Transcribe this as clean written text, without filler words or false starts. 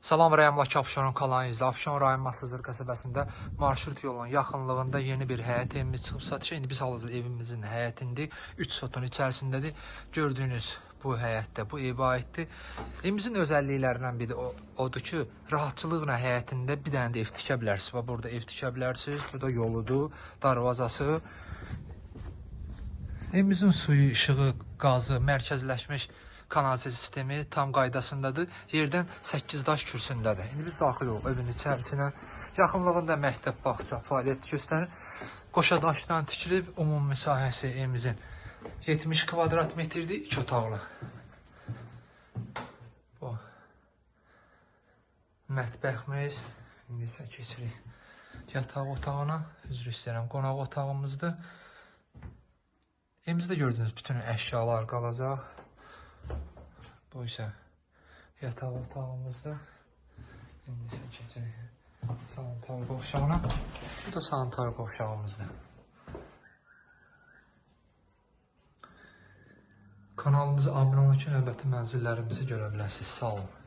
Salam rayonundakı Abşeron kanalınızda Abşeron rayon Masazır qəsəbəsində marşrut yolunun yaxınlığında yeni bir həyət evimiz çıxıb satışa. İndi biz hal-hazırda evimizin həyətində 3 sotun içərisindədir. Gördüyünüz bu həyətdə bu evə aiddir. Evimizin özəlliklərindən biri odur ki, rahatçılıqla həyətində bir dənə də ev tikə bilərsiniz. Və burada ev tikə bilərsiniz. Burada yoludur, darvazası. Evimizin suyu, işığı, qazı, mərkəzləşmiş kanalizasiya sistemi tam qaydasındadır. Yerdən 8 daş kürsündədir. İndi biz daxil oluq evin içərisinə. Yaxınlığında məktəb, bağça fəaliyyət göstərir. Qoşa daşdan tikilib, ümumi sahəsi evimizin 70 kvadrat metrdir, 2 otaqlı. Bu mətbəximiz. İndi isə keçirik yataq otağına. Üzr istəyirəm, qonaq otağımızdır. Evimizdə gördüyünüz bütün əşyalar qalacaq. Bu isə yataq otağımızdır. İndi isə keçirik sanitar qovşağına. Bu da sanitar qovşağımızdır. Kanalımıza abunə olun ki, növbəti mənzillərimizi görə biləsiniz. Sağ olun.